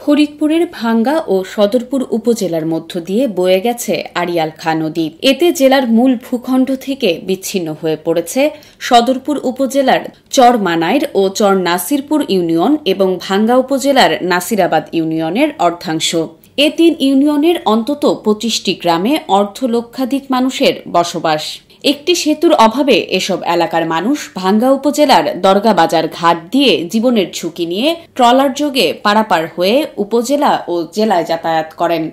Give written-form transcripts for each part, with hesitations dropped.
ফরিদপুরের ভাঙ্গা ও সদরপুর উপজেলার মধ্য দিয়ে বয়ে গেছে আড়িয়াল খাঁ নদী। এতে জেলার মূল ভূখণ্ড থেকে বিচ্ছিন্ন হয়ে পড়েছে সদরপুর উপজেলার চর মানাইর ও চর নাসিরপুর ইউনিয়ন এবং ভাঙ্গা উপজেলার নাসিরাবাদ ইউনিয়নের অর্ধাংশ। এ তিন ইউনিয়নের অন্তত ২৫টি গ্রামে অর্ধলক্ষাধিক মানুষের বসবাস। একটি সেতুর অভাবে এসব এলাকার মানুষ ভাঙ্গা উপজেলার দরগা বাজার ঘাট দিয়ে জীবনের ঝুঁকি নিয়ে ট্রলার যোগে পারাপার হয়ে উপজেলা ও জেলায় যাতায়াত করেন।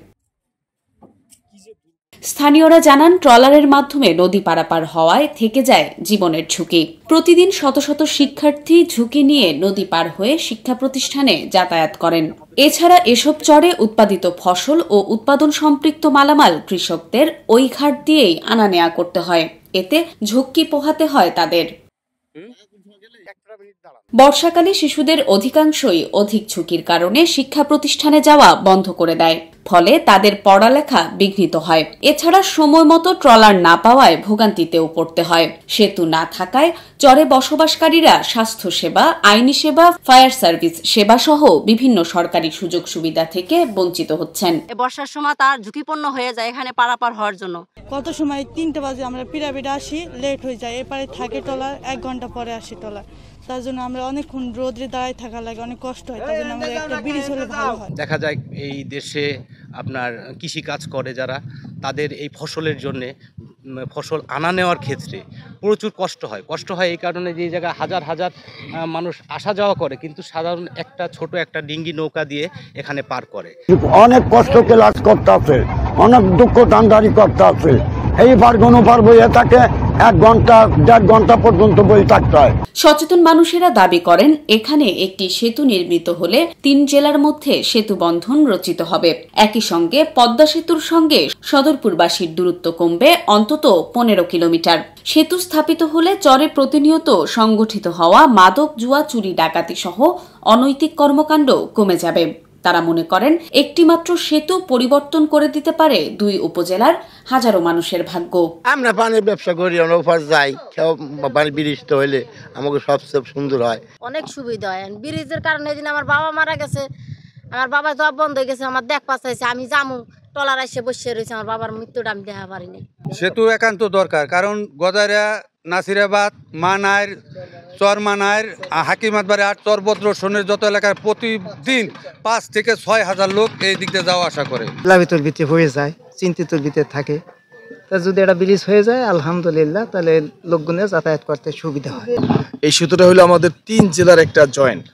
স্থানীয়রা জানান, ট্রলারের মাধ্যমে নদী পারাপার হওয়ায় থেকে যায় জীবনের ঝুঁকি। প্রতিদিন শত শত শিক্ষার্থী ঝুঁকি নিয়ে নদী পার হয়ে শিক্ষা প্রতিষ্ঠানে যাতায়াত করেন। এছাড়া এসব চরে উৎপাদিত ফসল ও উৎপাদন সম্পৃক্ত মালামাল কৃষকদের ওই ঘাট দিয়েই আনা নেয়া করতে হয়। এতে ঝুঁকি পোহাতে হয় তাদের। বর্ষাকালে শিশুদের অধিকাংশই অধিক ঝুঁকির কারণে শিক্ষা প্রতিষ্ঠানে যাওয়া বন্ধ করে দেয়, ফলে তাদের পড়ালেখা বিঘ্নিত হয়। এছাড়া সময় মতো ট্রলার না পাওয়ায় ভোগান্তিতেও পড়তে হয়। সেতু না থাকায় চরে বসবাসকারীরা স্বাস্থ্যসেবা, আইনি সেবা, ফায়ার সার্ভিস সেবা সহ বিভিন্ন সরকারি সুযোগ সুবিধা থেকে বঞ্চিত হচ্ছেন। বর্ষার সময় তার ঝুঁকিপূর্ণ হয়ে যায় এখানে পারাপার হওয়ার জন্য। কত সময় ৩টা বাজে আমরা পিরাপিডে আসি, লেট হয়ে যায়। এপারে থাকে ট্রলার, ১ ঘন্টা পরে আসি ট্রলার। তার জন্য আমরা অনেকক্ষণ রোদে দাঁড়ায় থাকা লাগে, অনেক কষ্ট হয়। তার জন্য আমাদের একটা ব্রিজ হলে ভালো হয়। দেখা যায় এই দেশে আপনার কৃষি কাজ করে যারা, তাদের এই ফসলের জন্যে ফসল আনা নেওয়ার ক্ষেত্রে প্রচুর কষ্ট হয়। এই কারণে যে জায়গায় হাজার হাজার মানুষ আসা যাওয়া করে, কিন্তু সাধারণ ছোট একটা ডিঙ্গি নৌকা দিয়ে এখানে পার করে। অনেক কষ্ট ক্লাস করতে আছে, অনেক দুঃখ দানদারি করতে আছে। এইবার গণপার বইয়ে থাকে ১ ঘন্টা ১.৫ ঘন্টা পর্যন্ত বই থাকতে হয়। সচেতন মানুষেরা দাবি করেন, এখানে একটি সেতু নির্মিত হলে ৩ জেলার মধ্যে সেতু বন্ধন রচিত হবে। একই সঙ্গে পদ্মা সেতুর সঙ্গে সদরপুরবাসীর দূরত্ব কমবে অন্তত ১৫ কিলোমিটার। সেতু স্থাপিত হলে চরে প্রতিনিয়ত সংগঠিত হওয়া মাদক, জুয়া, চুরি, ডাকাতি সহ অনৈতিক কর্মকাণ্ড কমে যাবে। তারা মনে করেন, একটিমাত্র সেতু পরিবর্তন করে দিতে পারে ২ উপজেলার হাজারো মানুষের ভাগ্য। আমরা পানির ব্যবসা করি, আমরা ওপার যাই, পানি ব্রিজ হইলে আমাকে সবচেয়ে সুন্দর হয়, অনেক সুবিধা হয়। ব্রিজের কারণে দিন আমার বাবা মারা গেছে, আমার বাবা জব বন্ধ হয়ে গেছে, আমার দেখ পাচ্ছে আমি যামু টলার এসে বসে রয়েছে, আমার বাবার মৃত্যুটা আমি দেখা পারিনি। সেতু একান্ত দরকার, কারণ গদারিয়া, নাসিরাবাদ, মানাইর, চর মানাইর, হাকিমাতবাড়ি আর চরভদ্র সোনের যত এলাকার প্রতিদিন ৫ থেকে ৬ হাজার লোক এই দিক দিয়ে যাওয়া আসা করে। লাভিতর ভিতরে হয়ে যায়, চিন্তিত ভিতরে থাকে। তা যদি এটা ব্রিজ হয়ে যায় আলহামদুলিল্লাহ, তাহলে লোকগুলো যাতায়াত করতে সুবিধা হয়। এই সেতুটা হলো আমাদের ৩ জেলার একটা জয়েন্ট,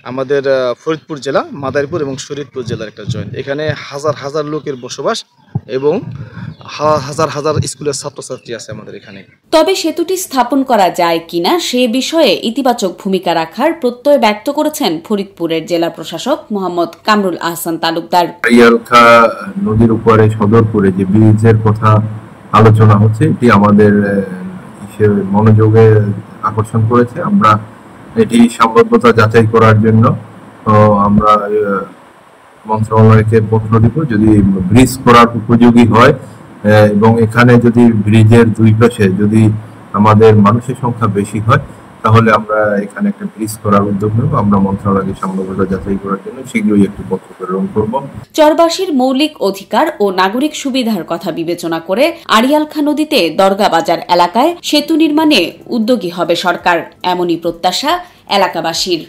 আমাদের ফরিদপুর জেলা, মাদারীপুর এবং শরীয়তপুর জেলার একটা জয়েন্ট। এখানে হাজার হাজার লোকের বসবাস এবং হাজার হাজার স্কুলের ছাত্রছাত্রী আছে আমাদের এখানে। তবে সেতুটি স্থাপন করা যায় কিনা সে বিষয়ে ইতিবাচক ভূমিকা রাখার প্রত্যয় ব্যক্ত করেছেন ফরিদপুরের জেলা প্রশাসক মোহাম্মদ কামরুল আহসান তালুকদার। আড়িয়াল খাঁ নদীর উপরে সদরপুরে যে ব্রিজের কথা আলোচনা হচ্ছে, এটি আমাদের মনোযোগে আকর্ষণ করেছে। আমরা এটি সম্ভাব্যতা যাচাই করার জন্য আমরা মন্ত্রণালয়কে পত্র দিব, যদি ব্রিজ করার উপযোগী হয় এবং এখানে যদি ব্রিজের ২ পাশে যদি আমাদের মানুষের সংখ্যা বেশি হয়, তাহলে আমরা এখানে একটা ব্রিজ করার উদ্যোগ নেব। আমরা মন্ত্রণালয়কে সম্ভাব্যতা যাচাই করার জন্য শীঘ্রই একটি পত্র প্রেরণ করব। চরবাসীর মৌলিক অধিকার ও নাগরিক সুবিধার কথা বিবেচনা করে আড়িয়াল খাঁ নদীতে দরগা বাজার এলাকায় সেতু নির্মাণে উদ্যোগী হবে সরকার, এমনই প্রত্যাশা এলাকাবাসীর।